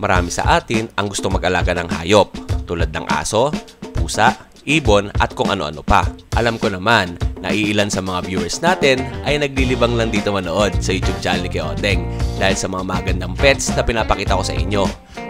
marami sa atin ang gusto mag-alaga ng hayop tulad ng aso, pusa, ibon at kung ano-ano pa. Alam ko naman na iilan sa mga viewers natin ay naglilibang lang dito manood sa YouTube channel ni Kuya Odeng dahil sa mga magandang pets na pinapakita ko sa inyo.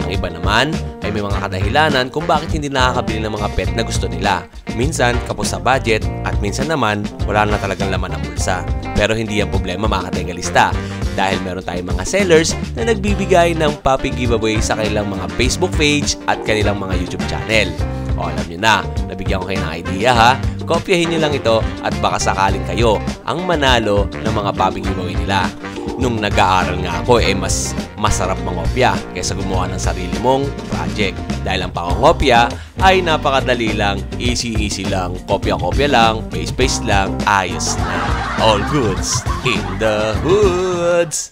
Ang iba naman ay may mga kadahilanan kung bakit hindi nakakabili ng mga pet na gusto nila. Minsan kapos sa budget at minsan naman wala na talagang laman ng bulsa. Pero hindi yan problema mga katengalista dahil meron tayong mga sellers na nagbibigay ng puppy giveaway sa kanilang mga Facebook page at kanilang mga YouTube channel. O alam nyo na, nabigyan ko kayo ng idea ha. Kopyahin nyo lang ito at baka sakaling kayo ang manalo ng mga puppy giveaway nila. Nung nag-aaral nga ako mas masarap mangopya kaysa gumawa ng sarili mong project. Dahil ang pangongopya ay napakadali lang, easy lang, kopya-kopya lang, paste lang, ayos na. All goods in the hoods!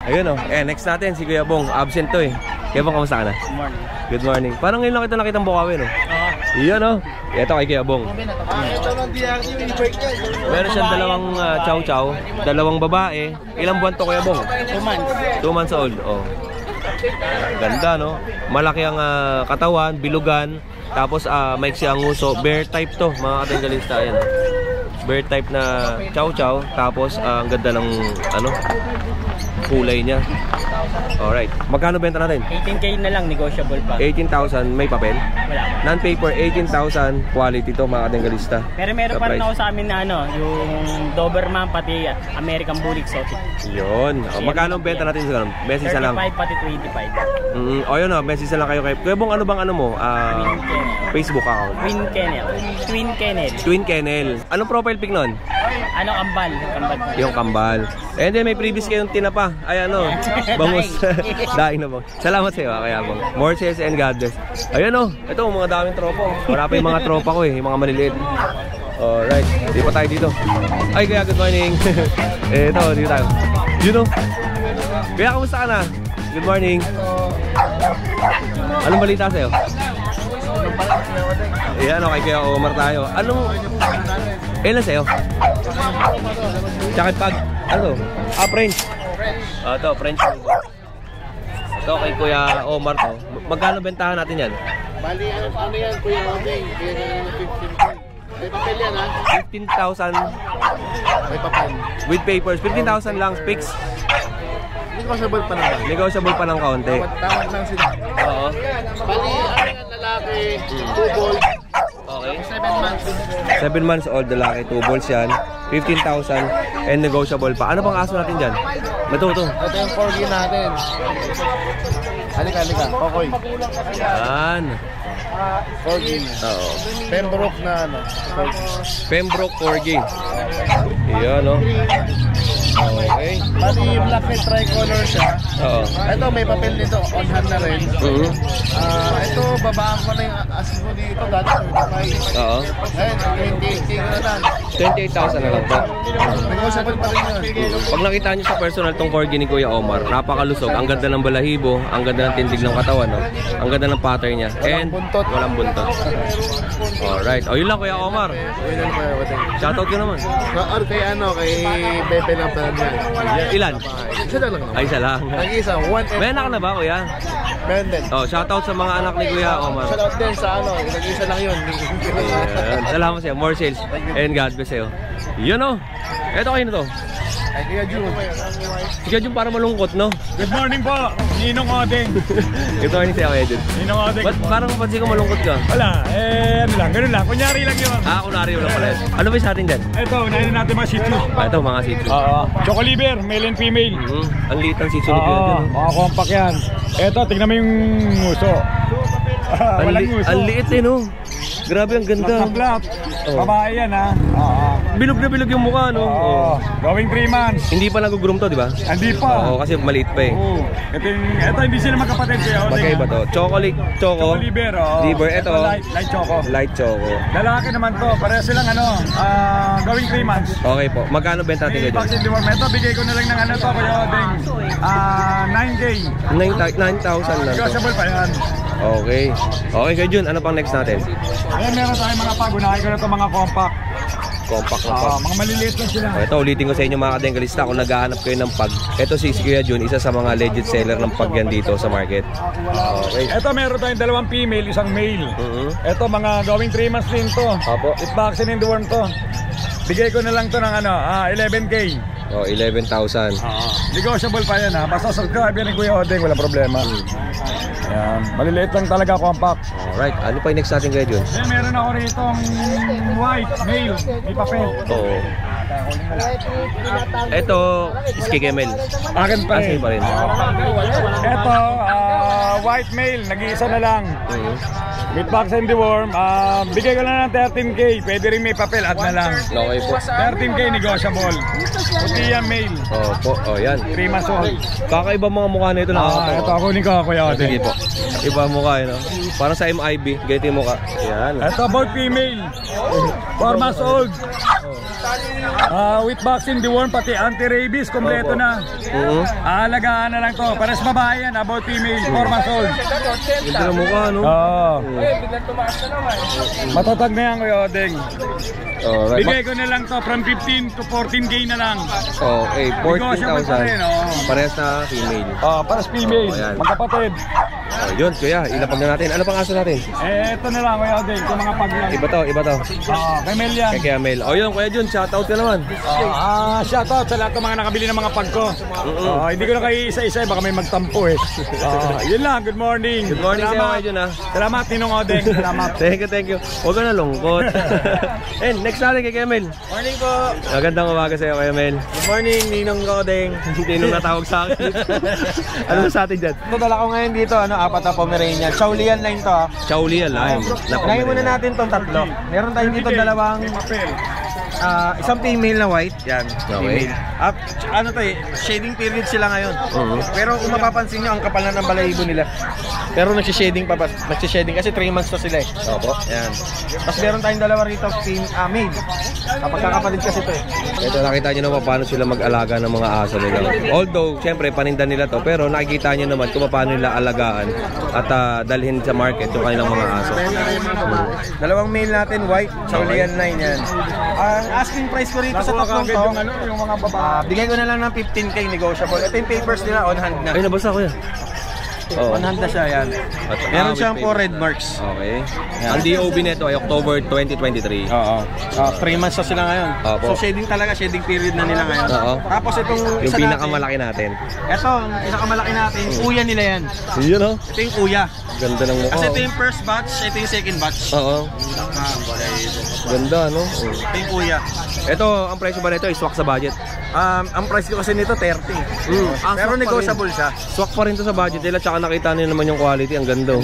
Ayun o, next natin si Kuya Bong, absent to eh. Kuya Bong, kamusta ka na? Good morning. Good morning. Parang ngayon lang kita nakitang bukawin oh. Iyon oh. Ito kay Kuya Bong. Meron siyang dalawang chow-chow, dalawang babae. Ilang buwan to Kuya Bong? 2 months. 2 months old, oh. Ganda no? Malaki ang katawan, bilugan. Tapos maiksi ang uso. Bear type to, mga katengalista. Ayan. Bear type na chow-chow. Tapos ang ganda ng kulay niya. Alright. Magkano benta natin? 18K na lang, negotiable pa. 18,000. May papel? Wala. Non-paper, 18,000. Quality to mga katengalista. Pero meron pa rin ako sa amin na yung Doberman pati American Bull Exotic. Yun. Magkano benta natin sa ganun? Message na lang. 35 pati 25. O yun o, message na lang kayo kay Kuya Bong. Ano bang mo? Facebook account. Twin Kennel. Twin Kennel. Anong profile pic nun? Kambal. Yung kambal. And then may previous kayong tinapa. Ay bangus. Daing na po. Salamat sa iyo Kuya Bong. More sales and God bless. Ayun o. Ito mga daming tropa. Wala pa yung mga tropa ko yung mga maliliit. Alright. Di pa tayo dito. Ay Kuya, good morning. Ito, dito tayo. Dito. Kuya, kamusta ka na? Good morning. Anong balita sa'yo? Ayan o, kay Kuya Omar tayo. Anong... Ilan sa'yo? Tsaka pag... Ano? French. Ito, French. Ito kay Kuya Omar to. Magkano bentahan natin yan? Bali, ano yan, Kuya Odeng? Kaya na 15. May papel yan, ha? 15,000. May papel. With papers. 15,000 lang. Fix. Negotiable pa naman. Negotiable pa ng kaunti. Tawad lang sila. Oo. Bali, ano yan, lalaki, 2 balls. Okay. 7 months. 7 months old, lalaki. 2 balls yan. 15,000 and negotiable pa. Ano pang aso natin dyan? Ito. Ito yung corgi natin. Halika. Kokoy. Yan. Corgi. Oo. Pembroke na corgi. Pembroke Corgi. Iyan, no? Okay. Bali, black and tricolor siya. Oo. Ito, may papel dito. On hand na rin. Ito, babaan ko na yung asin mo dito. Dati 35. Oo. Ngayon, 28K na lang. 28,000 na lang po. Negotiable pa rin yun. Pag nakita nyo sa personal tong Corgi ni Kuya Omar, napakalusog. Ang ganda ng balahibo, ang ganda ng tindig ng katawan, no? Ang ganda ng pattern niya. And walang buntot. Alright. O, yun lang Kuya Omar. Yun lang, Kuya Odeng. Shoutout ko naman. Or kay Bebe ng Panaman. Ilan? Isa na lang naman. Ay, isa lang. Nag-isa, 1 May anak na ba, Kuya? Meron din. Oh, shoutout sa mga anak ni Kuya Omar. Shoutout din sa nag-isa lang yun. Ayan. Salamat sa'yo. More sales. And God bless sa'yo. Yun o. Eto kayo na to. Ay, Kuya Jun. Si Kuya Jun para malungkot, no? Good morning po, Ninong Odeng. Good morning sa'yo, Kuya Jun. Ninong Odeng. Ba't parang mapansin ko malungkot ka? Wala, ganun lang. Kunyari lang yun. Kunwari mo lang pala. Ano ba sa atin dyan? Ito, unahin natin mga Shih Tzu. Ito, mga Shih Tzu. Choco liver, male and female. Ang liit ng Shih Tzu ni Kuya Jun. Mga compact yan. Ito, tingnan mo yung nguso. Walang nguso. Ang liit eh, no? Grabe, ang ganda. Flap. Babae yan, ha? Bilog na bilog yung mukha, no? Going 3 months. Hindi pa nag-groom to, di ba? Hindi pa. Oo, kasi maliit pa eh. Ito, hindi sila magkapatid kayo. Magkaiba to. Choco liver, liver, ito. Light choco. Light choco. Lalaki naman to. Pareho silang going 3 months. Okay po. Magkano benta natin kayo? Vaccine deworm. Ito, bigay ko na lang ng to, Kuya Odeng. 9K. 9,000 lang to. Negotiable pa yan. Okay. Okay, Kuya Jun, ano pang next natin? Ayan, meron tayong mga pag. Unahin ko na ito mga compact. Compact na pag. Mga maliliit lang sila. Ito, ulitin ko sa inyo mga kadengalista, kung naghahanap kayo ng pag. Ito si Kuya Jun, isa sa mga legit seller ng pag yan dito sa market. Okay. Ito meron tayong 2 female, isang male. Ito mga going 3 months din to. Opo. With vaccine in the worm to. Bigay ko na lang to ng 11K. Oh, 11,000. Negotiable pa yan ha. Basta subscribe yan ni Kuya Odeng, wala problema. Ayan. Maliliit lang talaga, compact. Alright, ano pa yung next natin Kuya Jun? Then meron ako rito white, male, may papel. Oo. Ito, Skikemel. Akin pa rin. Pa rin. Ito, white male, nag-iisa na lang. With vaccine in the worm, bigay ko na ng 13K. Pwede rin may papel, add na lang. Okay po. 13K negotiable. Puti yan male. Opo, oh yan. 3 months old. Kakaiba mga mukha na ito na. Ito, kunin ko Kuya Odeng. Sige po. Iba mukha yun, no? Para sa MIB, ganito yung mukha. Yan. Ito, both female. 4 months old. With vaccine, deworm, pati anti-rabies, kompleto na. Aalagaan na lang to. Pares babae yan, about female, 4 months old. Ganda ng mukha, no? Oo. Matatag na yan, Kuya Odeng. Alright. Bigay ko na lang to from 15 to 14K na lang. Okay, Negotiable pa rin, 14,000. Parehas na female. Pares female, Ayan. magkapatid. Oh, yun, kuya, ilapag na natin. Ano pang aso natin? Ito na lang, Kuya Odeng, itong mga paglang. Iba to. Kay Mel yan. Kaya Mel. Oh, yun, Kuya Jun, shoutout ka naman. Shoutout sa lahat ng mga nakabili ng mga pag ko. Hindi ko na kayo isa-isa, baka may magtampo eh. Yun lang, good morning. Good morning sa'yo, Kuya Jun, ha? Salamat, Ninong Odeng. Salamat. Thank you. Huwag ka na lungkot. And next natin kay Kuya Mel. Morning po. Magandang umaga sa'yo, Kuya Mel. Good morning, Ninong Odeng. Hindi nung natawag sa akin. Ano sa atin dyan? Ito dala ko ngayon dito, 4 na Pomeranian. Chaulian line to ha. Chaulian line. Ngayon muna natin tong tatlo. Meron tayong dito dalawang isang female na white. Yan. Okay. Female. Ano to shading period sila ngayon. Pero kung mapapansin nyo, ang kapal na ng balahibo nila. Pero nagsishading pa ba? Nagsishading kasi 3 months na sila eh. Opo. Yan. Tapos meron tayong dalawa rito, male. Kapagkakapatid kasi ito eh. Ito, nakita nyo naman paano sila mag-alaga ng mga aso nila. Although, syempre, paninda nila to. Pero nakikita nyo naman kung paano nila alagaan at dalhin sa market yung kanilang mga aso. Dalawang male natin, white, Chaulian line yan. Ang asking price ko rito sa tatlong to, yung mga babae. bigay ko na lang ng 15K negotiable. Ito yung papers nila, on hand na. Ay, nabasa ko yan. On hand na siya, yan. Meron siyang 4 red marks. Okay. Ang DOB nito ay October 2023. Oo. 3 months na sila ngayon. Opo. So shading talaga, shading period na nila ngayon. Oo. Tapos itong Yung isa pinakamalaki natin. Ito, ang pinakamalaki natin, kuya nila yan. Yun, no? Ito yung kuya. Ganda ng mukha. Kasi ito yung first batch, ito yung second batch. Oo. Ganda, no? Ito yung kuya. Ito, ang presyo ba nito? Swak sa budget. Ang price ko kasi nito 30. Pero negotiable siya. Swak pa rin to sa budget nila. Tsaka nakita niyo naman yung quality. Ang ganda.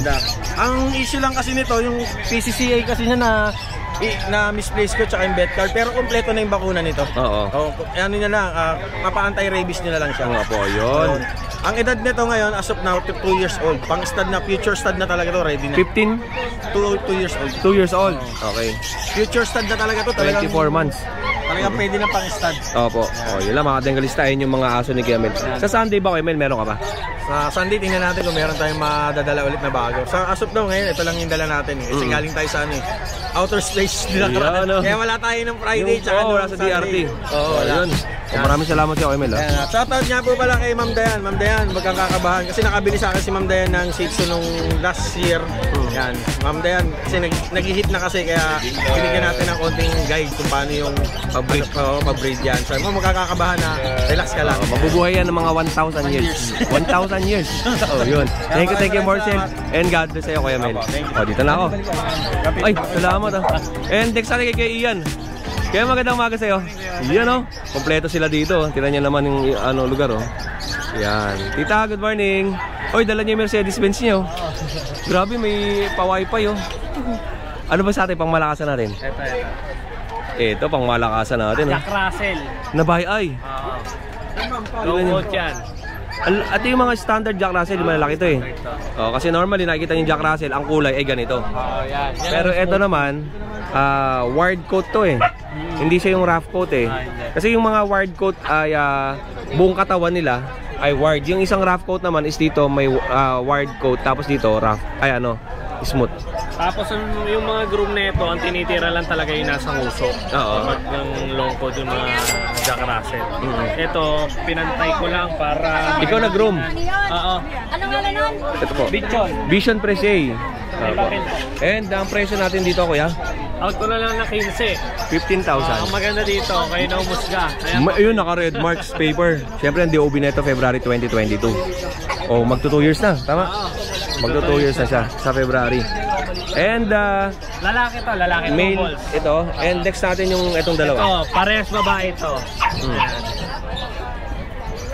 Ang issue lang kasi nito, yung PCCA kasi niya na misplace ko tsaka yung vet card. Pero kompleto na yung bakuna nito. Oo. Ano niya lang, mapa-anti-rabies nila lang siya. Nga po, yun. Ang edad nito ngayon, as of now, 2 years old. Pang stud na, future stud na talaga to, ready na. 15? 2 years old. 2 years old. Okay. Future stud na talaga to, talagang 24 months. Talagang pwede na pang stud. Opo. O, yun lang mga dengalista. Yun yung mga aso ni Kuya Mel. Sa Sunday ba, Kuya Mel, meron ka ba? Sa Sunday, tingnan natin kung meron tayong madadala ulit na bago. Sa as of now ngayon, ito lang yung dala natin. Kasi galing tayo sa outer space nila. Kaya wala tayo ng Friday, tsaka wala sa DRT. Oo, wala. Yun. Maraming salamat sa Kuya Mel. Shoutout nga po pala kay Ma'am Dayan. Ma'am Dayan, magkakakabahan. Kasi nakabili sa akin si Ma'am Dayan ng Shih Tzu nung last year. Yan. Ma'am Dayan, kasi nag-hit na kasi kaya binigyan natin ng konting guide kung paano yung pag-breed yan. So, magkakakabahan na relax ka lang. Mabubuhay yan ng mga 1,000 years. 1,000 years. Oh, yun. Thank you, Marcel. And God bless sa'yo, Kuya Mel. Oh, dito na ako. Ay, salamat. And next natin kay Ian. Kaya magandang umaga sa'yo. Yan, oh. Kompleto sila dito. Tingnan niyo naman yung lugar, oh. Yan. Tita, good morning. Oy, dala niyo yung Mercedes-Benz niyo. Grabe, may pa-wifi, oh. Ano ba sa atin, pang malakasan natin? Ito, pang malakasan natin, oh. Jack Russell. Nabay ay. Low yan. At yung mga standard Jack Russell, yung malalaki ito eh. Oh, kasi normally nakikita yung Jack Russell, ang kulay ay ganito. Yan. Pero ito naman, wired coat to eh. Hindi siya yung rough coat eh. Kasi yung mga wired coat ay buong katawan nila ay wired. Yung isang rough coat naman is dito may wired coat, tapos dito rough, ay smooth. Tapos yung mga groom nito, ang tinitira lang talaga yung nasa nguso. Oo. Pag ng long coat yung mga Jack Russell. Ito, pinantay ko lang para... Ikaw na groom. Oo. Ano nga nun? Ito po. Bichon. Vision Prese. May papel po. And ang presyo natin dito, kuya? Out ko na lang na 15. 15,000. Ang maganda dito, kayo na umusga. Ayan. Ayun, naka-red marks paper. Siyempre, ang DOB na ito, February 2022. O, magto 2 years na. Tama? Magto 2 years na siya sa February. And, Lalaki to, lalaki to. male, Balls. ito. And next natin yung itong dalawa. Ito, parehas babae ito.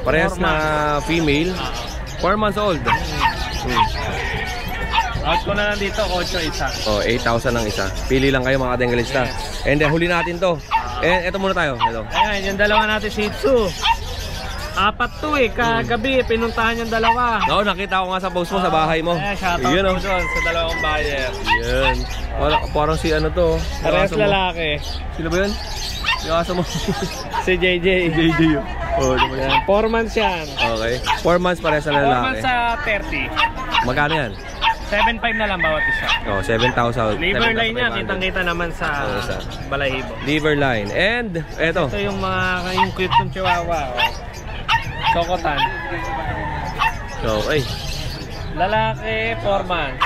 Parehas na female. 4 months old. Out ko na lang dito, 8 isa. O, 8,000 ang isa. Pili lang kayo mga dengalista. And huli natin to. And ito muna tayo. Ito. Ayan, yung dalawa natin Shih Tzu. 4 to eh, kagabi pinuntahan yung dalawa. Oo, nakita ko nga sa post mo sa bahay mo. Ayan, shoutout Yun, mo doon sa dalawang buyer. Yan. Parang si ano to. Parehas Yung aso mo. lalaki. Sino ba yun? Yung aso mo. Si JJ. JJ yun. Oh, Ayan, 4 months yan. okay. 4 months parehas na 4 lalaki. months sa 30. Magkano yan? 7.5 na lang bawat isa. Oh, 7,000. Liver line niya, kitang-kita naman sa Oo, sa balahibo. liver line. And, eto. Ito yung mga yung cute ng chihuahua. Oh. Sokotan. Okay. Lalaki, 4 months.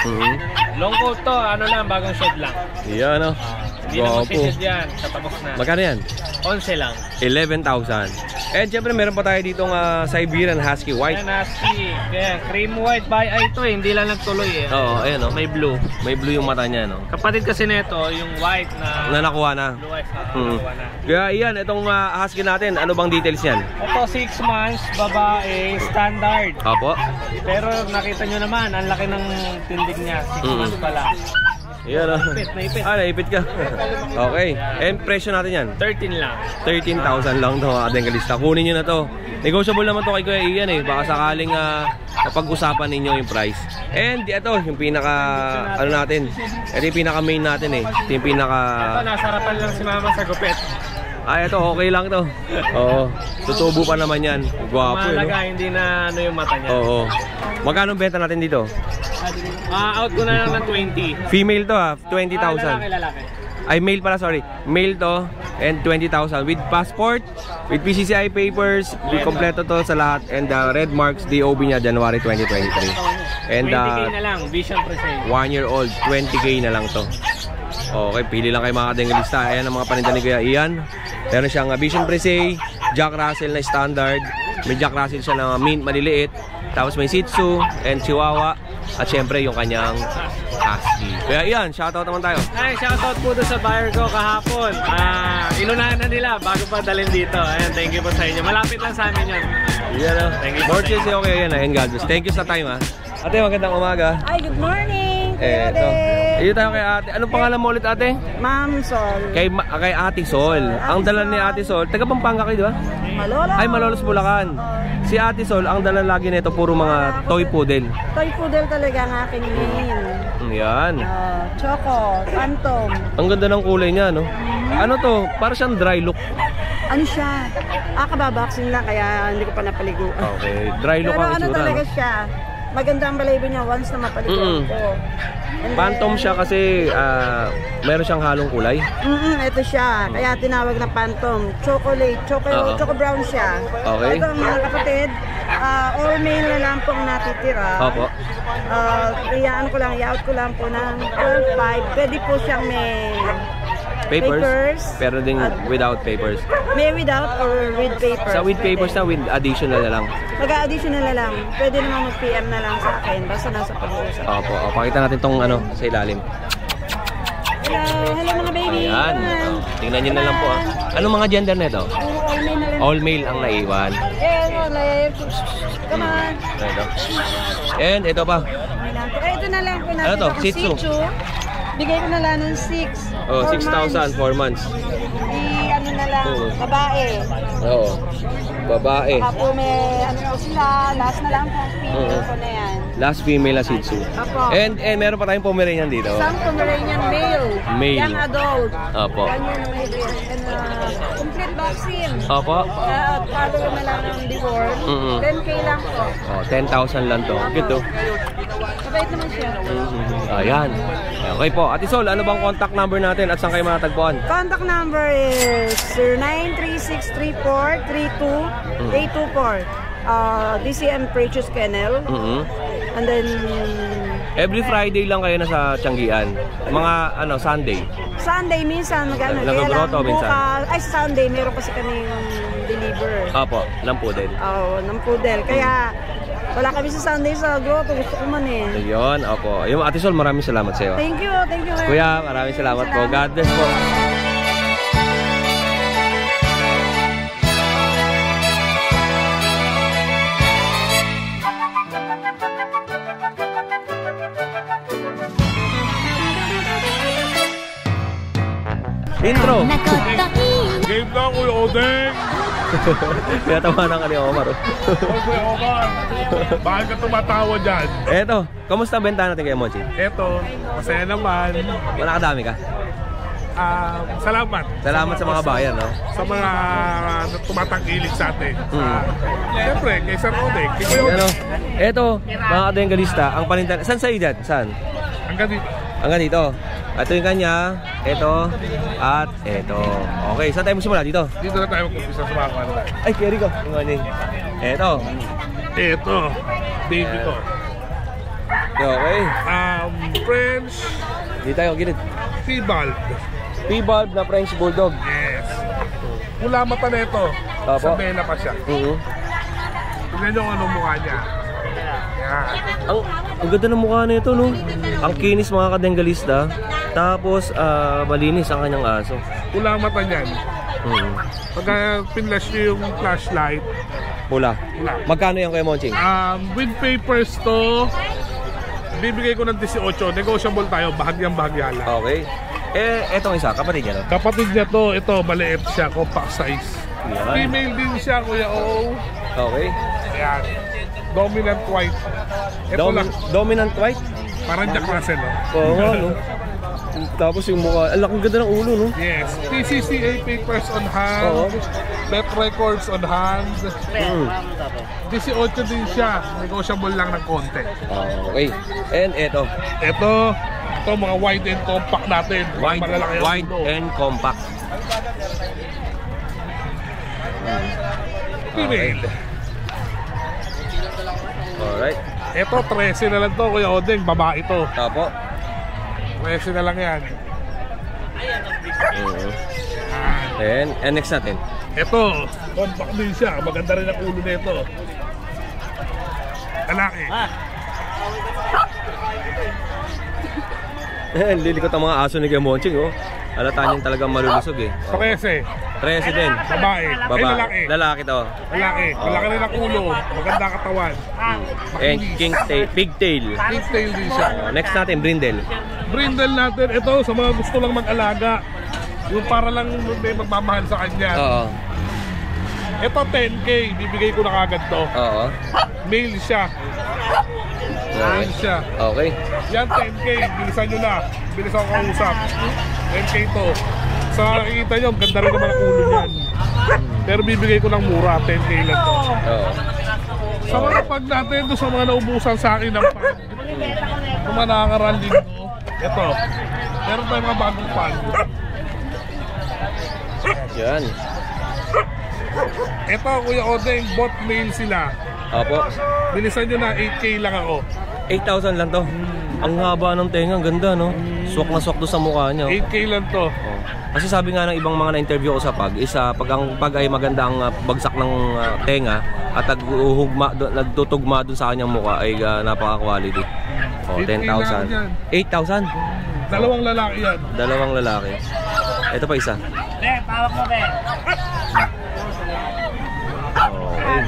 Long coat to, ano lang, bagong shed lang. Yan, oh. Hindi na Gwapo. magsished yan, tapos na. Magkano yan? 11 lang. 11,000. And syempre meron pa tayo ditong Siberian Husky White. Ayan, husky. Kaya, cream white by eye to eh, hindi lang nagtuloy eh. Oo, ayan oh. May blue. May blue yung mata niya, no? Kapatid kasi nito, yung white na... Na nakuha na. Blue eyes na Mm. nakuha na. Kaya iyan, itong husky natin, ano bang details niyan? Ito, 6 months, babae, standard. Opo. Pero nakita nyo naman, ang laki ng tindig niya. 6 months pa lang. Iyan, oh. Naipit. Ah, naipit ka. Okay. And presyo natin yan? 13 lang. 13,000 lang to mga dengalista. Kunin nyo na to. Negotiable naman to kay Kuya Ian eh. Baka sakaling mapag-usapan ninyo yung price. And ito, yung pinaka, ano natin. Ito yung pinaka main natin eh. Ito yung pinaka... Ito, nasarapan lang si mama sa gupit. Ay, ito, okay lang to. Oo. Tutubo pa naman yan. Gwapo eh, Mahalaga, no? hindi na ano yung mata niya. Oo. Magkano benta natin dito? Out ko na lang ng 20. Female to Lalaki, 20,000. lalaki. Ay, male pala, sorry. Male to and 20,000 with passport, with PCCI papers, with kompleto to sa lahat. And red marks, DOB niya, January 2023. And 20k na lang, Vision Present. 1 year old, 20k na lang to. Okay, pili lang kayo mga dengalista. Ayan ang mga paninda ni Kuya Ian. Meron siyang Vision Prese, Jack Russell na standard. May Jack Russell siya na mint, maliliit. Tapos may Shih Tzu and Chihuahua. At syempre yung kanyang husky. Kaya Ian, shoutout naman tayo. Ay, shoutout po doon sa buyer ko kahapon. Inunahan na nila bago pa dalhin dito. Ayan, thank you po sa inyo. Malapit lang sa amin yun. Yan o. Thank you. More cheers sa'yo Kuya Ian. And God bless. Thank you sa time ha. Ate, magandang umaga. Ay, good morning! Eto. Iyo tayo kay ate. Anong pangalan mo ulit ate? Ma'am Sol. Kay Ate Sol. Ang dala ni Ate Sol, taga Pampanga kayo, di ba? Malolos. Ay, Malolos, Bulacan. Si Ate Sol, ang dala lagi nito puro mga toy poodle. Toy poodle talaga ang aking main. Yan. Choco, Phantom. Ang ganda ng kulay niya, no? Ano to? Para siyang dry look. Ano siya? Kababoxing lang kaya hindi ko pa napaligo. Okay, dry look Pero ang ano itsura. talaga No? siya? Maganda ang balahibo niya once na mapaligo ko. And Phantom then, siya kasi meron siyang halong kulay. ito siya. Kaya tinawag na Phantom. Chocolate. Oo. Choco brown siya. Okay. Ito mga kapatid. All male na lang pong natitira. Opo. I-out ko lang po ng 12.5. Pwede po siyang may Papers. Pero din without papers. May without or with papers. Sa with papers na, with additional na lang. Mag-additional na lang. Pwede naman mag-PM na lang sa akin. Basta nasa pag-uusap. Opo. Pakita natin tong ano, sa ilalim. Hello mga baby. Ayan. Tingnan nyo na lang po. Anong mga gender na ito? All male na lang. All male ang naiwan. Come on. Ito. And ito pa. Ito na lang po natin. Ano to? Ako, Shih Tzu? Bigay ko na lang ng 6. Oh, 6,000, 4 months. Ano na lang, Oo. babae. Oo. Babae. Baka po may ano po sila, last na lang po Oo. ko na yan. Last female na Shih Tzu. Apo. And meron pa tayong Pomeranian dito. Some Pomeranian male. Male. Young adult. Opo. Ganyan ang complete vaccine. Opo. Follow na lang ng deworm. 10K lang po. Oh, 10,000 lang to. Good to. Mabait naman siya. Ayan. Okay po. Ate Sol, ano bang contact number natin at saan kayo matatagpuan? Contact number is 0936343224. DCM Precious Kennel. And then Every Friday lang kayo nasa Tianggian. Mga Sunday. Sunday minsan magkano. Nag-grotto minsan. Ay, sa Sunday meron kasi kaming deliver. Opo, ng poodle. Ng poodle. Kaya wala kami sa Sunday sa grotto. Gusto ko man eh. Ayun, opo. Yung Ate Sol, maraming salamat sa iyo. Thank you very Kuya, maraming salamat po. God bless po. Intro. Game na, Kuya Odeng! Kaya tawanan ka ni Omar. Kuya Omar, bakit ka tumatawa dyan? Eto, kamusta ang benta natin kay Monchi? Eto, masaya naman. Wala kadami ka? Salamat. Salamat sa mga bayan, no? Sa mga tumatangkilik sa atin. Siyempre, kay Sir Odeng, kay Kuya Odeng. Eto, mga kadengalista, ang panintan... Saan sa'yo dyan? Saan? Hanggang dito. Hanggang dito. Ito yung kanya, ito, at ito. Okay, saan tayo magsimula? Dito? Dito na tayo mag-umpisa sa mga kanila. Ay, carry ko. Yung ano yun. Ito. Ito, baby ko. Okay. French Dito tayo, gilid. T-Bulb. T-Bulb na French Bulldog. Yes. Mula mata na ito. Opo. Sa bela pa siya. Tignan nyo kung anong mukha niya. Yan. Ang ganda ng mukha nito, no? Ang kinis, mga kadenggalista. Tapos, malinis ang kanyang aso. Pula ang mata niyan. Pagka pinlash nyo yung flashlight, Pula. pula. Magkano yan kay Monching? With papers to, bibigay ko ng 18. Negotiable tayo, bahagyang-bahagya lang. Okay. Etong isa, kapatid niya, no? Kapatid niya to, ito, maliit siya, compact size. Yan. Female din siya, Kuya Oo. Okay. Ayan. Dominant white. Ito lang, Dominant white? parang Jack Russell, no? Oo nga, no? Tapos yung mukha, ang laking ganda ng ulo, no? Yes. TCCA papers on hand. Oo. Pet records on hand. 18 din siya. Negotiable lang ng konti. Okay. And eto. Ito mga wide and compact natin. Malalaki ang Wide ulo. and compact. Female. Alright. Ito 13 na lang to, Kuya Odeng. Babae to. Tapo. 13 na lang yan. And next natin. Ito, compact din siya. Maganda rin ang ulo nito. Lalaki. Lilikot ang mga aso ni Kuya Monching, oh. Halata niyan talagang malulusog, eh. 13. 13 din. Babae. Ay, lalaki. Lalaki to. Lalaki. Malaki rin ang ulo. Maganda katawan. And pigtail. Pigtail din siya. Next natin, brindle. Brindle natin. Ito, sa mga gusto lang mag-alaga. Yung para lang may magmamahal sa kanya. Oo. Ito 10K. Bibigay ko na kagad to. Oo. Male siya. Male siya. Okay. Yan 10K. Bilisan nyo na. Bilisan ko kausap. 10K to. Sa nakikita nyo, ganda rin naman ang ulo niyan. Pero bibigay ko ng mura. 10K lang to. Oo. Sa mga pag natin to, sa mga naubusan sa akin ng pag. Sa mga nakakaranding ko. Ito. Meron tayong mga bagong pag. Yan. Ito, Kuya Odeng, bot male sila. Opo. Bilisan nyo na, 8K lang ako. 8,000 lang to. Ang haba ng tenga, ang ganda, no? Swak na swak to sa mukha niya. 8K lang to. Oh. Kasi sabi nga ng ibang mga na-interview ko sa pag, pag ang pag ay maganda ang bagsak ng tenga at nagtutugma dun sa kanyang mukha ay napaka-quality. Oh, 10,000. 8,000? Dalawang lalaki yan. Dalawang lalaki. Ito pa isa. Pawak mo, be. Okay.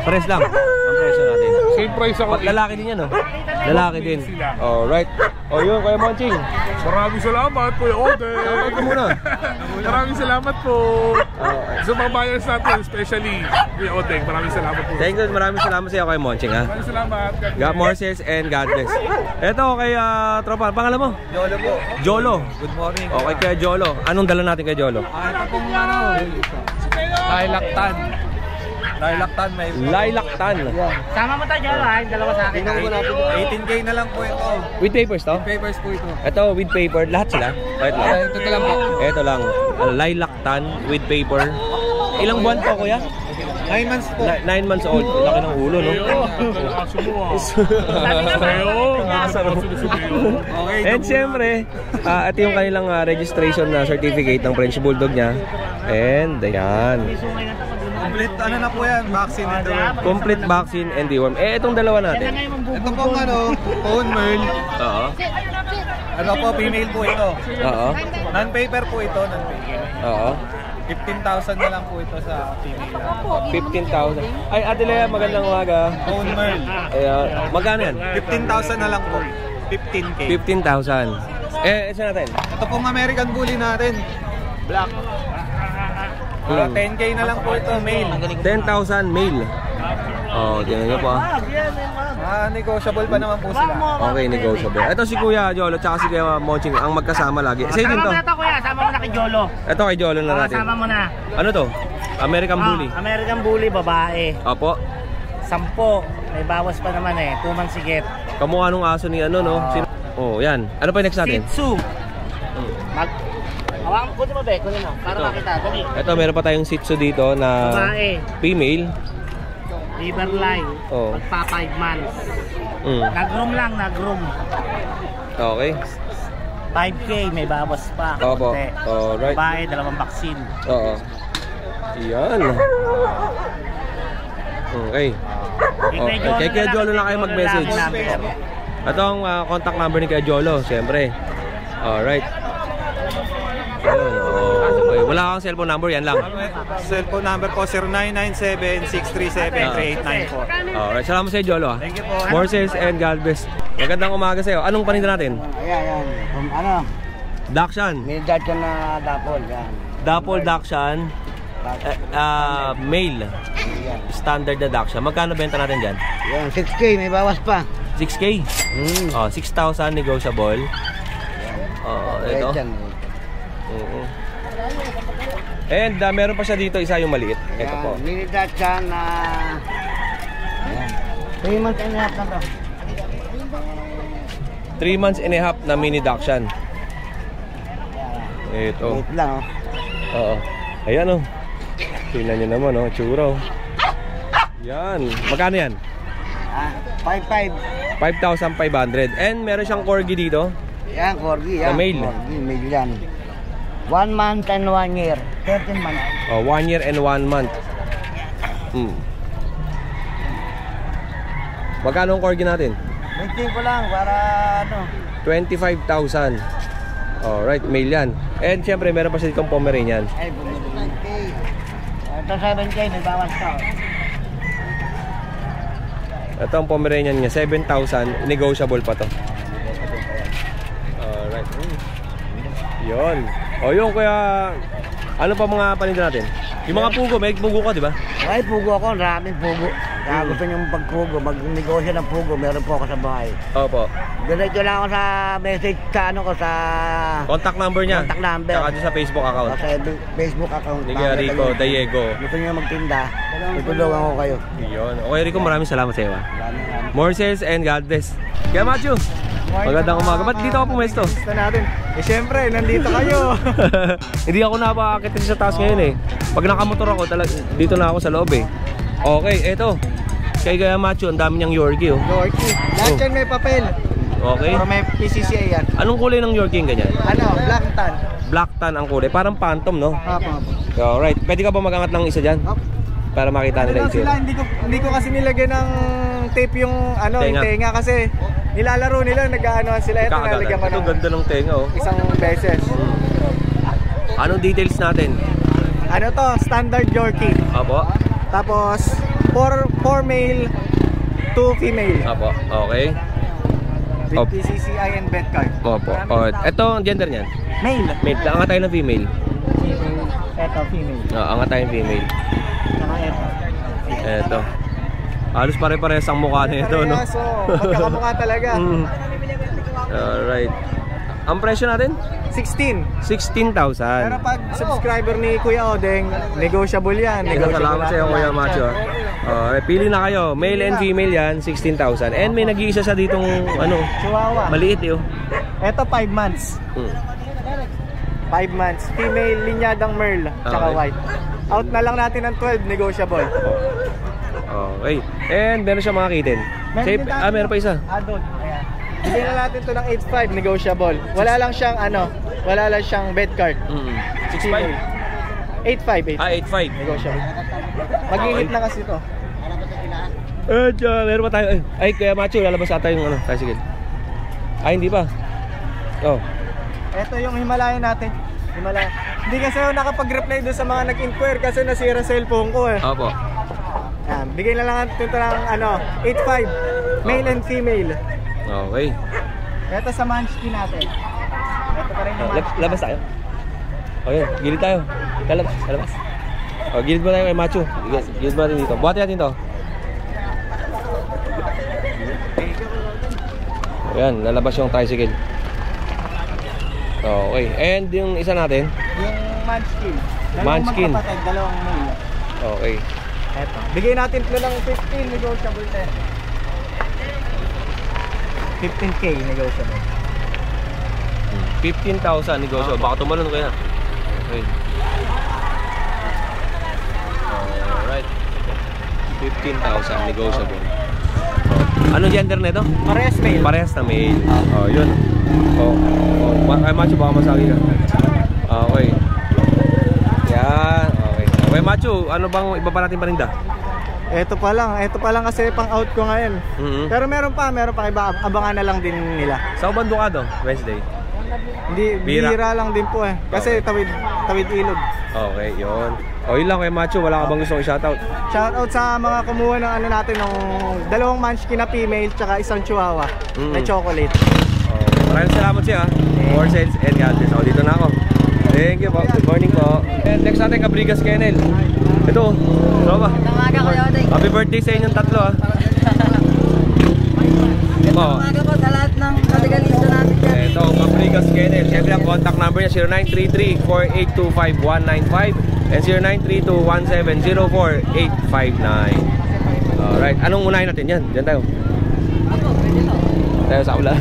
Pares lang. Ang presyo natin. Same price ako. Lalaki din yan, no? Lalaki din. Alright. O yun, Kuya Monching. Maraming salamat, Kuya Odeng. Shoutout ka muna. Maraming salamat po. Sa mga buyers natin, especially Kuya Odeng. Maraming salamat po. Thank you. Maraming salamat sa iyo, Kuya Monching, ha? Maraming salamat. God more sales and God bless. Eto kay tropa, pangalan mo? Jolo po. Jolo. Good morning. Okay, kay Jolo. Anong dala natin kay Jolo? Ito pong ano, ay laktan. Lilac tan may. Lilac tan. Sama mo tayo dyan, ha? Yung dalawa sa akin. 18K na lang po ito. With papers to? Papers po ito. Ito with paper, lahat sila. Right lang. Ito lang po. Ito lang. Lilac tan with paper. Ilang buwan po, kuya? 9 months po. 9 months old. Laki ng ulo, no? Okay. And siyempre, ito yung kanilang registration na certificate ng French Bulldog niya. And ayan. Complete ano na po yan, vaccine and deworm. Complete vaccine and deworm. Itong dalawa natin. Ito pong bone merl. Oo. Ano po, female po ito. Oo. Non-paper po ito, non-paper. Oo. 15,000 na lang po ito sa female. 15,000. Ay, Ate Lea, magandang umaga. Bone merl. Ayan. Magkano yan? 15,000 na lang po. 15K. 15,000. Isa natin. Ito pong American Bully natin. Black. 10K na lang po ito, male. 10,000 male. Oh, tingnan nyo po. Negotiable pa naman po sila. Okay, negotiable. Ito si Kuya Jolo tsaka si Kuya Monching ang magkasama lagi. Sa'yo din to. Sama mo na to, kuya. Sama mo na kay Jolo. Ito kay Jolo na natin. Sama mo na. Ano to? American Bully. American Bully, babae. Opo. 10. May bawas pa naman eh. 2 months sigit. Kamukha nung aso ni ano, no? Oh, yan. Ano pa yung next natin? Shih Tzu. Hawakan ko mo, Be. Kunin mo. Para makita. Dali. Ito, meron pa tayong Shih Tzu dito na Babae. female. Liver line. Oh. Magpa 5 months. Nag-groom lang, nag-groom. Okay. 5K, may bawas pa. Opo. Konti. Alright. Babae, 2 vaccine. Oo. Yan. Okay. Kay Kuya Jolo na kayo mag-message. Ito ang contact number ni Kuya Jolo, siyempre. Alright. Ayun, okay. Wala kang cellphone number, yan lang. Cellphone number po 0997-637-3894. Alright, salamat sa iyo, Jolo. Thank you po. More sales and God bless. Magandang umaga sa iyo. Anong paninda natin? Ayan. Ano? Dakshan. May dati na dapol. Yan. Dapol Dakshan. Male. Standard na Dakshan. Magkano benta natin dyan? Yan, 6K. May bawas pa. 6K? 6,000 negotiable. Ito. Oo. And meron pa siya dito, isa yung maliit. Ito po. Mini Dachshund na 3 months and a half na to. 3 months and a half na mini Dachshund. Ito. Wait lang Oo. Ayan oh. Tingnan nyo naman oh, tsura oh. Yan. Magkano yan? 5,500. 5,500. And meron siyang corgi dito. Yan, corgi. Sa Yan, male. Corgi, male yan. 1 month and 1 year. 13 months. Oh, 1 year and 1 month. Magkano ang corgi natin? 15 ko lang para ano. 25,000. Alright, male yan. And syempre meron pa siya ditong Pomeranian. Ay, 7K. Ito 7K, may bawas ka. Ito ang Pomeranian niya, 7,000. Negotiable pa to. Alright. Yun. O yun, kuya. Ano pa mga paninda natin? Yung mga pugo, may pugo ka, di ba? Ay, pugo ako. Maraming pugo. Kaya gusto nyo magpugo, mag-negosyo ng pugo, meron po ako sa bahay. Opo. Diretso lang ako sa message sa ano ko sa Contact number niya. Contact number. Tsaka doon sa Facebook account. Sa Facebook account. Ni Kuya Rico Diego. Gusto nyo magtinda, tutulungan ko kayo. Yun. Okay, Rico, maraming salamat sa iyo. More sales and God bless. Kaya Matthew, magandang umaga. Ba't dito ako pumesto? Gusto natin. Siyempre, nandito kayo. Hindi ako napakakit sa taas ngayon eh. Pag nakamotor ako, dito na ako sa loob eh. Okay, eto. Kay Kuya Matthew, ang dami niyang Yorkie oh. Yorkie. Lahat yan may papel. Okay. Pero may PCCA yan. Anong kulay ng Yorkie yung ganyan? Ano? Black tan. Black tan ang kulay. Parang phantom, no? Apo. Alright. Pwede ka ba magangat ng isa dyan? Para makita Ano nila lang ito. sila, hindi ko kasi nilagyan ng tape yung ano, Tenga. yung tenga kasi nilalaro nila, nag-aanoan sila. Ito nalagyan ko Ito ng ganda ng tenga oh. isang beses. Anong details natin? Ano to? Standard Yorkie. Apo. Tapos 4 male, 2 female. Apo. Okay. With Op. PCCI and vet card. Opo. Alright. Ito ang gender niyan. Male. Male. Angat tayo ng female. Ito, female. Angat tayo ng female. Saka ito. Ito. Halos pare-parehas ang mukha nito, no? So, magkakamukha talaga. Alright. Ang presyo natin? 16. 16,000. Pero pag subscriber ni Kuya Odeng, negotiable yan. Salamat sa iyo, Kuya Macho. Pili na kayo. Male and female yan, 16,000. And may nag-iisa sa ditong, Chihuahua. maliit yun. Ito 5 months. 5 months. Female, linyadang Merle, tsaka Okay. white. Out na lang natin ng 12, negotiable. Okay. And meron siya mga kitten. Meron pa isa. Adult. Ayan. Bigyan na natin to ng 8.5, negotiable. Wala lang siyang bed card. 6.5. 8.5. 8.5. Negotiable. Mag-init na kasi to. Meron pa tayo. Ay, Kuya Macho, lalabas ata yung tricycle. Ay, hindi pa. Oh. Ito yung Himalayan natin. Himalayan. Hindi kasi ako nakapag-reply doon sa mga nag-inquire kasi nasira cellphone ko eh. Opo. Yan, bigay na lang natin ito ng 8.5. Male and female. Okay. Ito sa Munchkin natin. Ito pa rin yung Munchkin. Labas tayo. Okay, gilid tayo. Lalabas. Gilid mo tayo kay Macho. Gilid mo natin dito. Buhatin natin to. Ayan, lalabas yung tricycle. Okay, and yung isa natin? Yung Munchkin. Munchkin. Dalawang male. Okay. Eto. Bigay natin ito ng 15, negotiable din. 15K negotiable. 15,000 negosyo. Baka tumalon kaya. Okay. Alright. 15,000 negotiable. Anong gender nito? Parehas male. Parehas na male. Yun. Ay, Macho, baka masagi ka. Okay. Yan. Okay. Okay, Macho, ano bang iba pa natin paninda? Ito pa lang kasi pang out ko ngayon. Pero meron pa iba, abangan na lang din nila. Sa bando ka do? Wednesday? Hindi, bihira lang din po eh. Kasi tawid ilog. Okay, yun. Yun lang kay Macho, wala ka bang gustong i-shoutout? Shoutout sa mga kumuha ng natin, ng dalawang Munchkin na female tsaka isang Chihuahua na chocolate. Maraming salamat siya. More sense and God bless. Dito na ako. Thank you po. Good morning po. And next natin, Cabrigas Kennel. Ito. Umaga kayo, Odeng. Happy birthday sa inyong tatlo ah. Umaga po sa lahat ng katigalista natin dyan. Ito, Cabrigas Kennel. Siyempre ang contact number niya 0933-4825195 and 0932-1704859. Alright, anong unahin natin yan? Diyan tayo. Tayo sa ulan.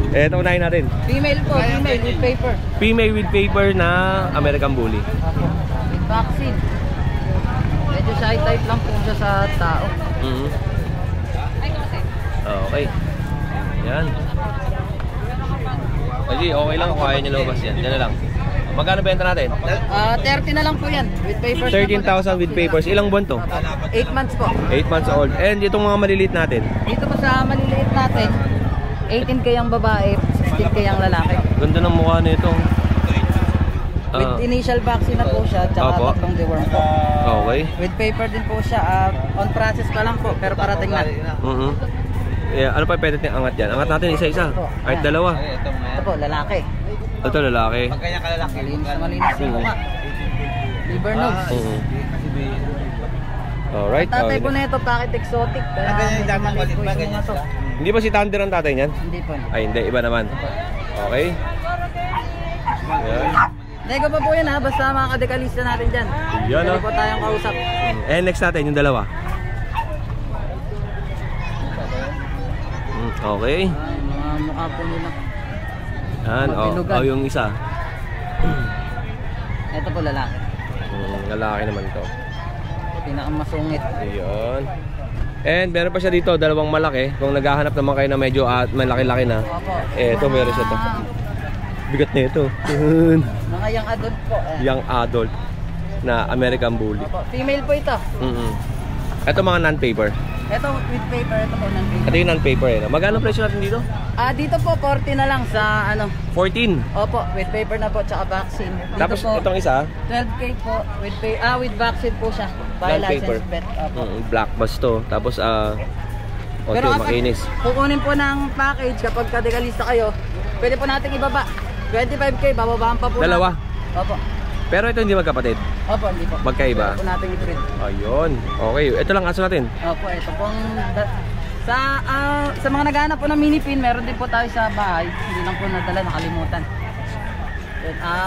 Ito unahin natin. Female po, female with paper. Female with paper na American Bully. With vaccine. Medyo shy type lang po siya sa tao. Okay. Yan. Okay lang kung kaya nyo lumabas yan. Yan na lang. Magkano benta natin? 30 na lang po yan. With papers. 13,000 with papers. Ilang buwan to? 8 months po. 8 months old. And itong mga maliliit natin? Dito po sa maliliit natin, 18K ang babae, 16K ang lalaki. Ganda ng mukha nito. With initial vaccine na po siya, tsaka tatlong deworm po. Okay. With paper din po siya, on process pa lang po, pero parating na. Yeah, ano pa pwede natin angat yan? Angat natin isa-isa. Kahit dalawa. Ito po, lalaki. Ito lalaki. Malinis na malinis yung mukha. Liver nose. Alright. Tatay po na ito, packet exotic. Kaya medyo maliit po yung mga to. Hindi ba si Thunder ang tatay niyan? Hindi po. Ay, hindi. Iba naman. Okay. Yan. Nego pa po yan ha, basta mga kadekalista natin dyan. Yan Pwede po tayong kausap. And next natin, yung dalawa. Okay. Mga mukha po nila. Yan. Yung isa. Ito po lalaki. Lalaki naman to. Pinakamasungit. Ayun. And meron pa siya dito, dalawang malaki. Kung naghahanap naman kayo na medyo malaki-laki na. Opo. Ito meron siya to. Bigat na ito. Mga young adult po. Young adult na American Bully. Opo. Female po ito. Ito mga non-paper. Ito with paper, ito po non-paper. Ito yung non-paper eh. Magkano presyo natin dito? Dito po 40 na lang sa 14. Opo, with paper na po tsaka vaccine. Dito Tapos po, itong isa 12K po with vaccine po siya. By non-paper. license bet. Opo. Black bus to. Tapos Pero kapag makinis. kukunin po ng package kapag kadekalista kayo, pwede po natin ibaba. 25K, bababaan pa po. Dalawa? Natin. Opo. Pero ito hindi magkapatid. Opo, hindi po. Magkaiba? Pwede po natin i-trade. Ayun. Okay. Ito lang aso natin. Opo, ito pong Sa mga naghahanap po ng mini pin, meron din po tayo sa bahay. Hindi lang po nadala, nakalimutan.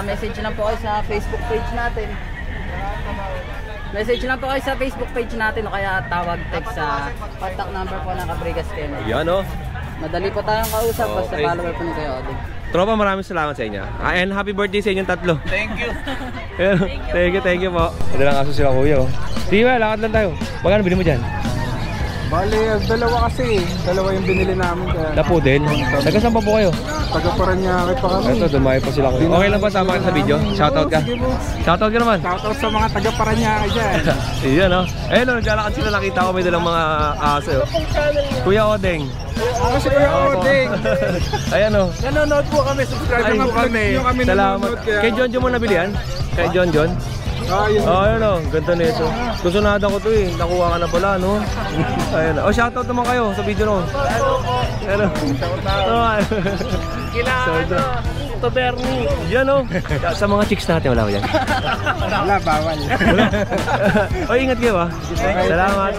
Message lang po kayo sa Facebook page natin. Message lang po kayo sa Facebook page natin o kaya tawag text sa contact number po ng Cabrigas Kennel. Yan o. Madali po tayong kausap basta Okay. follower po ni Kuya Oding. Tropa, maraming salamat sa inyo. And happy birthday sa inyong tatlo. Thank you. Thank you po. Ito lang aso sila kuya. Sige ba, lakad lang tayo. Magkano bili mo dyan? Bali, dalawa kasi. Dalawa yung binili namin. Lapo din. Taga saan pa po kayo? Taga-Paranaque pa kami. Ito, dumayo pa sila kuya. Okay lang ba tama ka sa video? Shoutout ka. Shoutout ka naman. Shoutout sa mga taga-Paranaque dyan. Iyan o. Ayun o, naglalakad sila. Nakita ko may dalang mga aso. Kuya Odeng. Ako si Kuya Odeng. Ayan o. Nanonood po kami. Subscribe Ay, na kami. Salamat. Kay John John mo nabilihan? Kay John John? Yun. Ayun o, ganda nito. Susunada ko to eh. Nakuha ka na pala, no? Ayun o. Shoutout naman kayo sa video no. Ayun o. Kailangan to Bernie. Yan o. Sa mga chicks natin, wala ko yan. Wala, bawal. O, ingat kayo ah. Salamat.